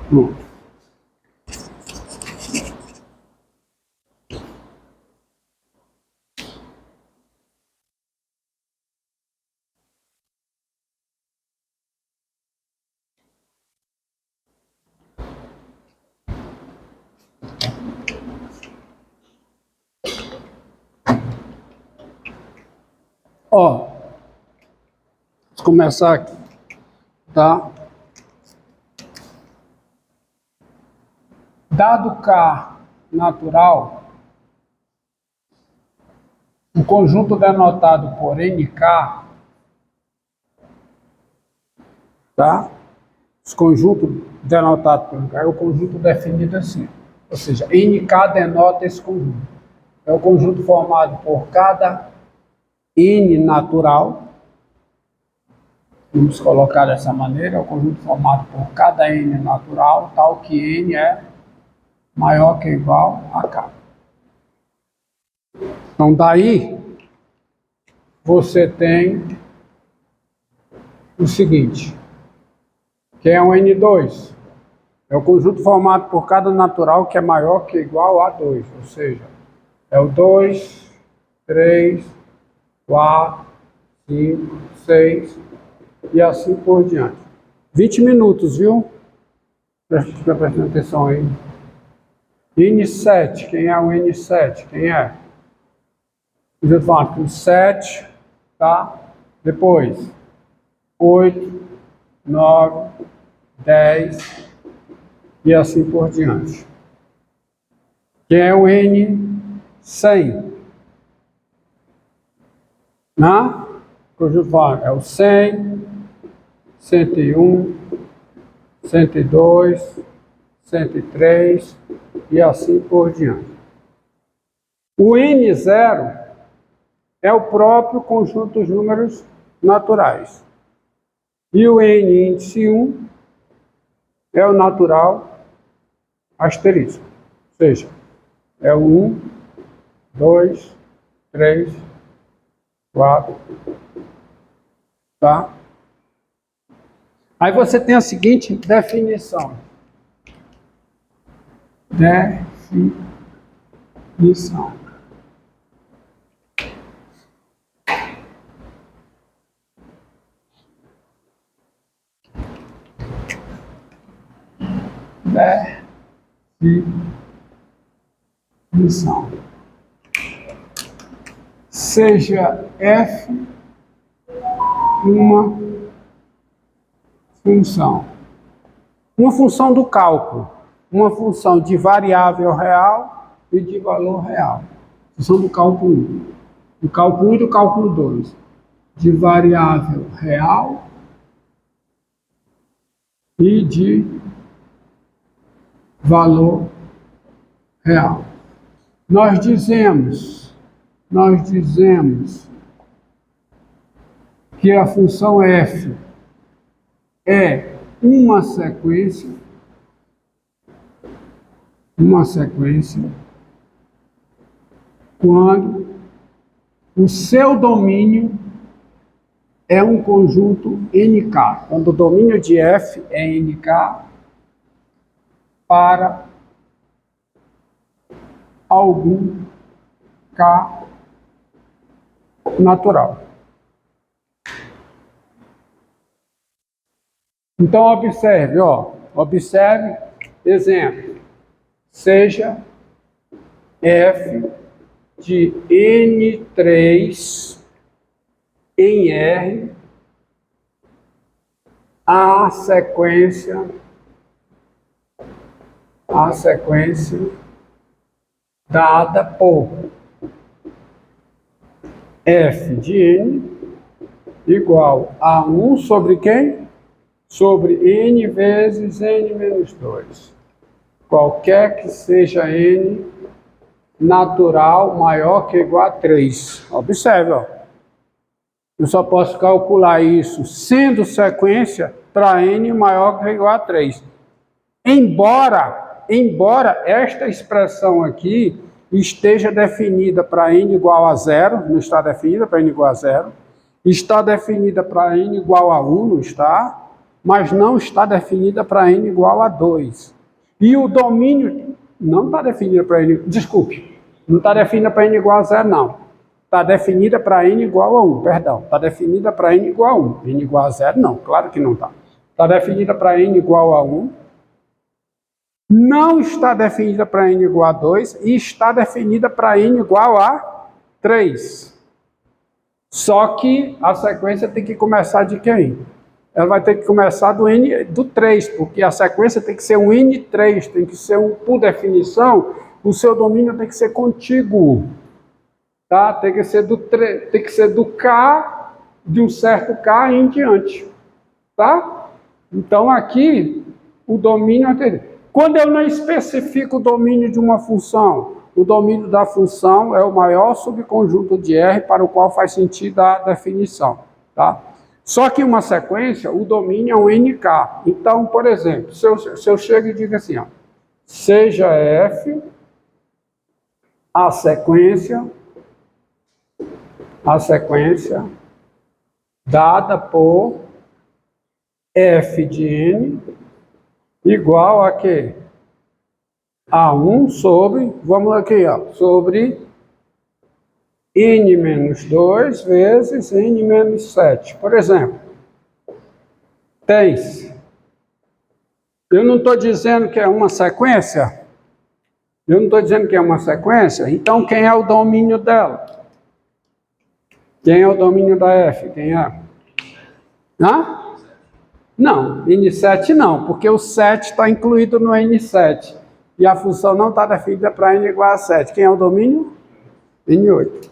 Pronto. Ó, vamos começar aqui, tá? Dado K natural, o conjunto denotado por NK, tá? Esse conjunto denotado por NK é o conjunto definido assim. Ou seja, NK denota esse conjunto. É o conjunto formado por cada N natural. Vamos colocar dessa maneira, é o conjunto formado por cada N natural, tal que N é maior que ou igual a K. Então, daí, você tem o seguinte, que é um N2. É o conjunto formado por cada natural que é maior que ou igual a 2. Ou seja, é o 2, 3, 4, 5, 6 e assim por diante. 20 minutos, viu? Presta atenção aí. N7, quem é o N7? Quem é? Eu falo com 7, tá? Depois, 8, 9, 10 e assim por diante. Quem é o N100? É o 100, 101, 102, 103 e assim por diante. O N0 é o próprio conjunto dos números naturais. E o N índice 1 é o natural asterisco. Ou seja, é o 1, 2, 3, 4, tá? Aí você tem a seguinte definição. Definição. Definição. Seja f uma função do cálculo, uma função de variável real e de valor real. Função do cálculo 1, do cálculo 1 e do cálculo 2, de variável real e de valor real. Nós dizemos que a função f é uma sequência quando o seu domínio é um conjunto NK. Quando o domínio de f é NK para algum K natural. Então, observe, exemplo, seja f de N3 em R a sequência dada por f de N igual a 1 sobre quem? Sobre N vezes N menos 2. Qualquer que seja N natural maior que ou igual a 3. Observe, ó. Eu só posso calcular isso sendo sequência para N maior que ou igual a 3. Embora esta expressão aqui esteja definida para N igual a 0, não está definida para N igual a 0, está definida para N igual a 1, não está? mas não está definida para n igual a 2. E o domínio não está definida para n, desculpe, não está definida para n igual a 0, não. Está definida para n igual a 1, perdão. Está definida para n igual a 1. N igual a 0, não, claro que não está. Está definida para n igual a 1, não está definida para n igual a 2 e está definida para n igual a 3. Só que a sequência tem que começar de quem? Ela vai ter que começar do 3, porque a sequência tem que ser um N3, tem que ser por definição, o seu domínio tem que ser contíguo. Tá? Tem que ser do K, de um certo K em diante. Tá? Então aqui, o domínio anterior. Quando eu não especifico o domínio de uma função, o domínio da função é o maior subconjunto de R para o qual faz sentido a definição. Tá? Só que uma sequência, o domínio é um NK. Então, por exemplo, se eu chego e digo assim, ó, seja F a sequência dada por F de N igual a quê? A 1 sobre, vamos aqui, ó, sobre N menos 2 vezes N menos 7. Por exemplo, tens. Eu não estou dizendo que é uma sequência? Eu não estou dizendo que é uma sequência? Então, quem é o domínio dela? Quem é o domínio da F? Quem é? Hã? Não, N7 não, porque o 7 está incluído no N7. E a função não está definida para N igual a 7. Quem é o domínio? N8.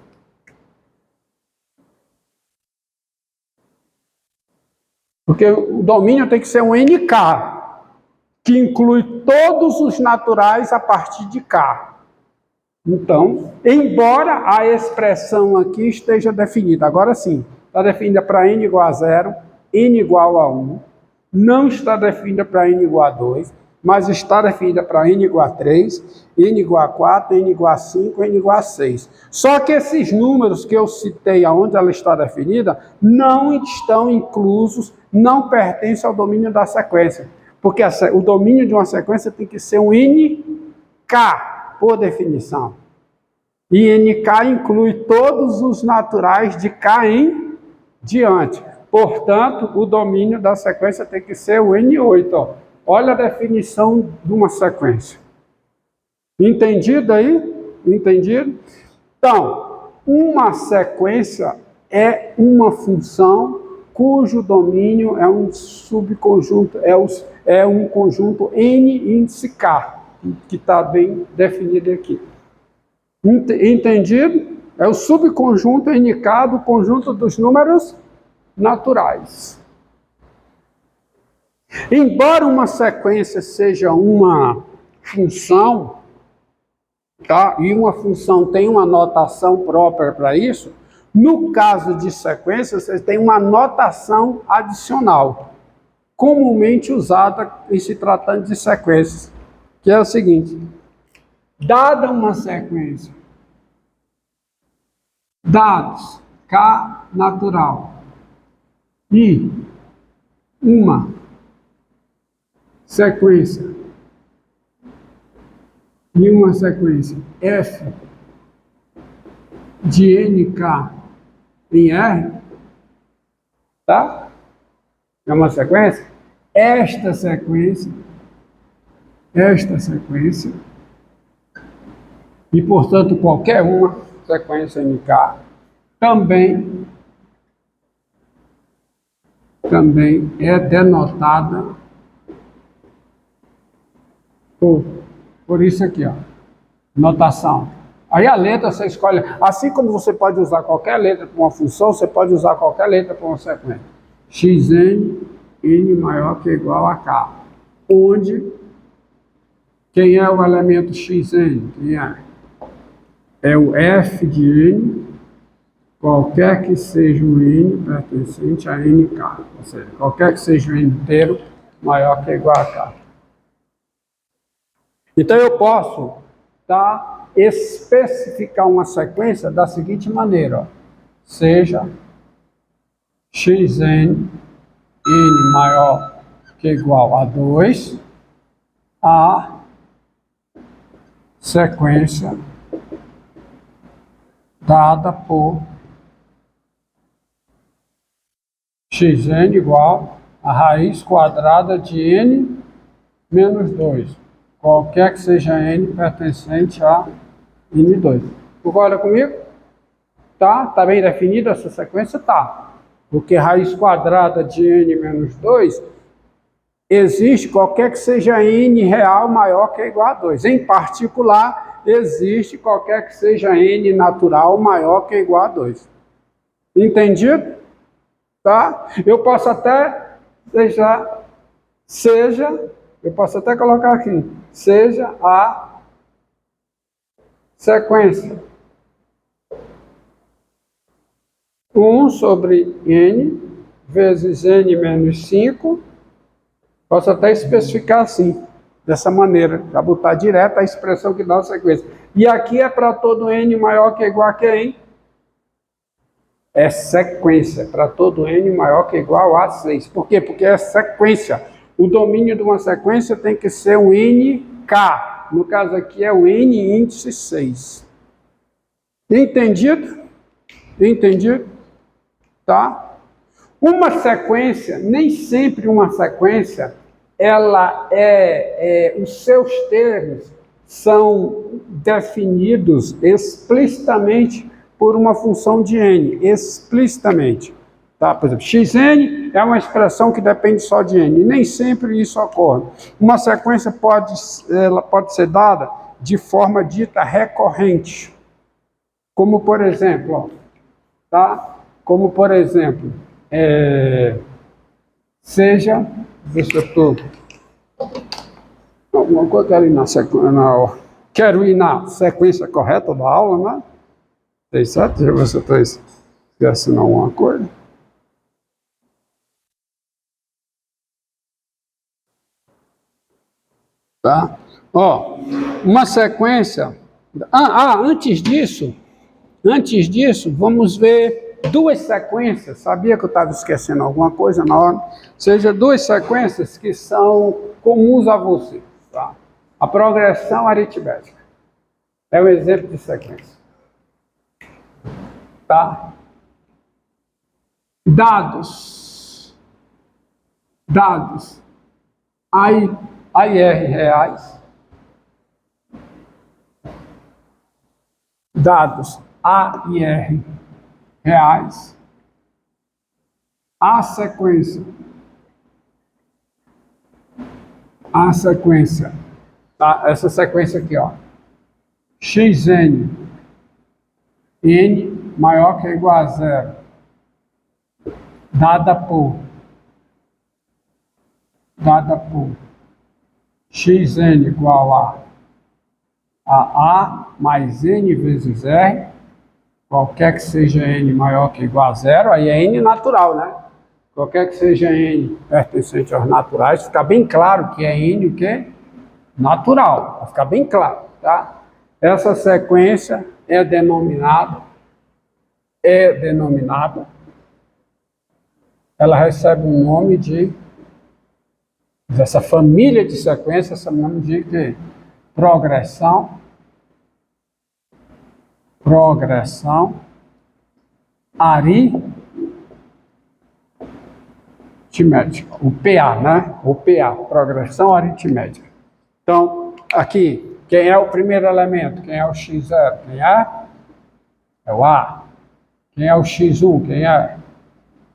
Porque o domínio tem que ser um NK, que inclui todos os naturais a partir de K. Então, embora a expressão aqui esteja definida, agora sim, está definida para N igual a 0, N igual a 1, não está definida para N igual a 2, mas está definida para N igual a 3, N igual a 4, N igual a 5, N igual a 6. Só que esses números que eu citei, aonde ela está definida, não estão inclusos, não pertencem ao domínio da sequência. Porque o domínio de uma sequência tem que ser um NK, por definição. E NK inclui todos os naturais de K em diante. Portanto, o domínio da sequência tem que ser o N8. Ó. Olha a definição de uma sequência. Entendido aí? Entendido? Então, uma sequência é uma função cujo domínio é um subconjunto, é um conjunto N índice K, que está bem definido aqui. Entendido? É o subconjunto NK do conjunto dos números naturais. Embora uma sequência seja uma função, tá? E uma função tem uma notação própria para isso, no caso de sequência, você tem uma notação adicional, comumente usada em se tratando de sequências, que é o seguinte: dada uma sequência, dados K natural e uma sequência F de NK em R, tá? É uma sequência. Esta sequência, e portanto qualquer uma sequência NK, também é denotada por isso aqui, ó, notação. Aí a letra você escolhe, assim como você pode usar qualquer letra para uma função, você pode usar qualquer letra para uma sequência. Xn, n maior que ou igual a k, onde quem é o elemento Xn? Quem é? É o f de n, qualquer que seja o n pertencente a nk, ou seja, qualquer que seja o n inteiro maior que ou igual a k. Então eu posso especificar uma sequência da seguinte maneira, ó. Seja Xn, n maior que é igual a 2, a sequência dada por xn igual a raiz quadrada de n menos 2, qualquer que seja n pertencente a n2. Concorda comigo? Tá? Tá bem definida essa sequência? Tá. Porque raiz quadrada de n menos 2 existe qualquer que seja n real maior que ou igual a 2. Em particular, existe qualquer que seja n natural maior que ou igual a 2. Entendido? Tá? Eu posso até eu posso até colocar aqui, seja a sequência 1 sobre n vezes n menos 5, posso até especificar assim, dessa maneira, já botar direto a expressão que dá a sequência. E aqui é para todo n maior que ou igual a quem? É sequência, para todo n maior que ou igual a 6. Por quê? Porque é sequência. O domínio de uma sequência tem que ser um nk. No caso aqui é o n índice 6. Entendido? Entendido? Tá? Uma sequência, nem sempre uma sequência, ela os seus termos são definidos explicitamente por uma função de n, explicitamente. Tá? Por exemplo, xn é uma expressão que depende só de n, e nem sempre isso ocorre. Uma sequência ela pode ser dada de forma dita recorrente, como por exemplo, ó, tá? Como por exemplo, seja, deixa eu estou, alguma coisa, quero ir na sequência correta da aula, né? 37, deixa eu ver se eu estou esquecendo alguma coisa. Tá? Ó, uma sequência. Antes disso, vamos ver duas sequências. Sabia que eu estava esquecendo alguma coisa na hora? Seja duas sequências que são comuns a você. Tá? A progressão aritmética é um exemplo de sequência. Tá? Dados. AIR reais. Dados AIR reais. A sequência. Tá? Essa sequência aqui, ó. XN. N maior que ou igual a 0. Dada por xn igual a A mais n vezes R, qualquer que seja n maior que ou igual a 0, aí é n natural, né? Qualquer que seja n pertencente aos naturais, fica bem claro que é n o quê? Natural, vai ficar bem claro, tá? Essa sequência é denominada, ela recebe um nome dessa família de sequências, esse nome de progressão aritmética, o PA, né? O PA, progressão aritmética. Então, aqui, quem é o primeiro elemento? Quem é o x0? Quem é? É o A. Quem é o x1? Quem é?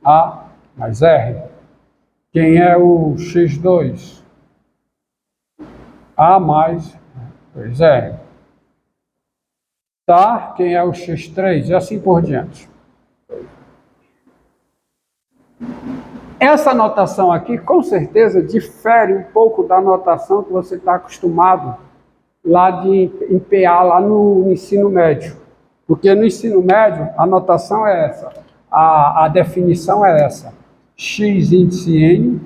A mais R. Quem é o x2? A mais 2R. Tá? Quem é o x3? E assim por diante. Essa notação aqui, com certeza, difere um pouco da notação que você está acostumado lá em PA, lá no ensino médio. Porque no ensino médio, a notação é essa, a definição é essa. X índice n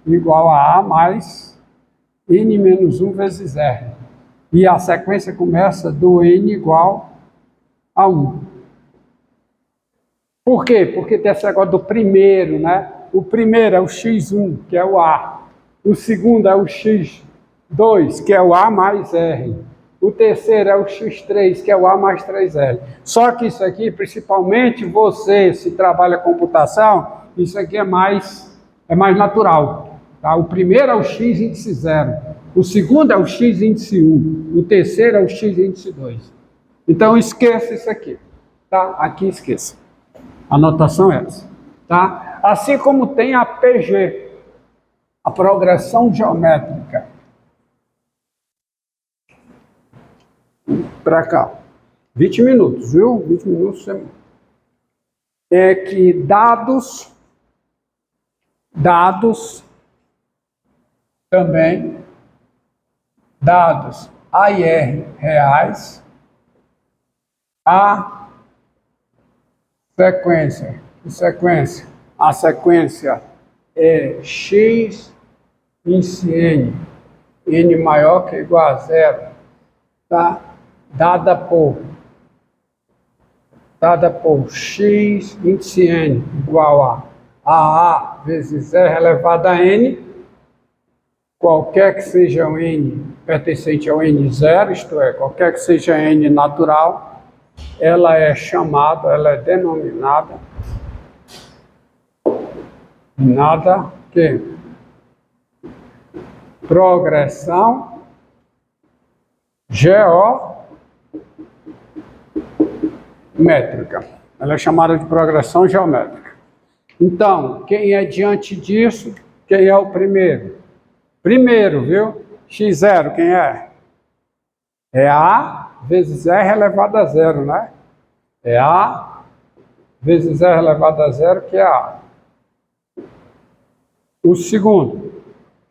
igual a mais n menos 1 vezes R. E a sequência começa do n igual a 1. Por quê? Porque tem esse negócio do primeiro, né? O primeiro é o x1, que é o A. O segundo é o x2, que é o A mais R. O terceiro é o x3, que é o A mais 3R. Só que isso aqui, principalmente você, se trabalha computação, isso aqui é mais natural. Tá? O primeiro é o x índice 0. O segundo é o x índice 1. O terceiro é o x índice 2. Então, esqueça isso aqui. Tá? Aqui esqueça. A anotação é essa. Tá? Assim como tem a PG, a progressão geométrica. Para cá. 20 minutos, viu? 20 minutos é que dados também, dados AIR reais, a sequência. Que sequência? A sequência é x índice n maior que ou igual a 0, tá? Dada por x índice n igual a vezes r elevado a n, qualquer que seja o n pertencente ao n0, isto é, qualquer que seja n natural, ela é denominada que progressão geométrica. Ela é chamada de progressão geométrica. Então, quem é diante disso? Quem é o primeiro? Primeiro, viu? x0, quem é? É A vezes R elevado a 0, né? É A vezes R elevado a 0, que é A. O segundo,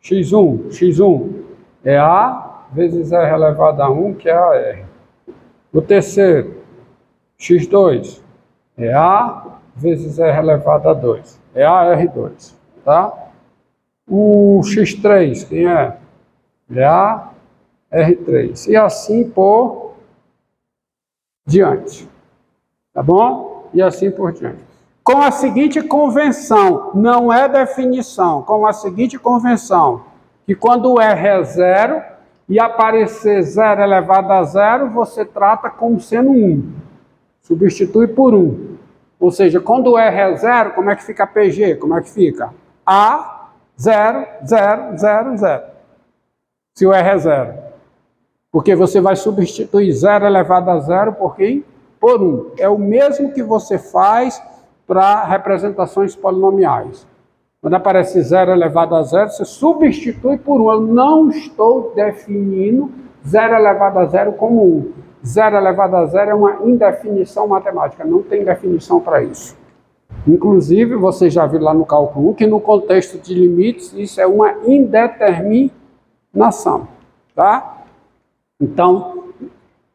x1 é A vezes R elevado a 1, que é AR. O terceiro, x2, é A vezes R elevado a 2, é AR2, tá? O x3, quem é? É AR3. E assim por diante, tá bom? E assim por diante. Com a seguinte convenção, não é definição, com a seguinte convenção, que quando o R é 0 e aparecer 0 elevado a 0, você trata como sendo 1. Substitui por 1. Ou seja, quando o R é 0, como é que fica a PG? Como é que fica? A, 0, 0, 0, 0. Se o R é 0. Porque você vai substituir 0 elevado a 0 por quem? Por 1. É o mesmo que você faz para representações polinomiais. Quando aparece 0 elevado a 0, você substitui por 1. Eu não estou definindo 0 elevado a 0 como 1. 0 elevado a 0 é uma indefinição matemática, não tem definição para isso. Inclusive, você já viu lá no cálculo 1 que no contexto de limites isso é uma indeterminação, tá? Então,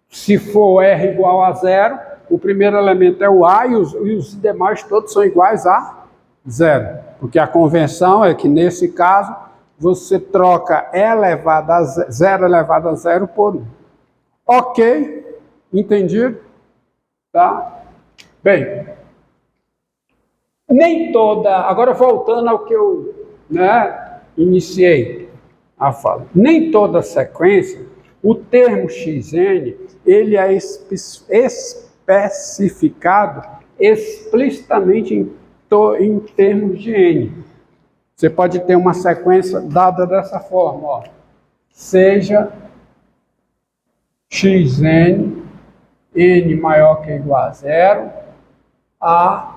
se for R igual a 0, o primeiro elemento é o A e os demais todos são iguais a 0. Porque a convenção é que, nesse caso, você troca 0 elevado a 0 por 1. Ok? Entendido? Tá? Bem, nem toda... Agora, voltando ao que eu iniciei a fala. Nem toda sequência, o termo xn, ele é especificado explicitamente em termos de n. Você pode ter uma sequência dada dessa forma, ó. Seja xn, n maior que ou igual a 0, a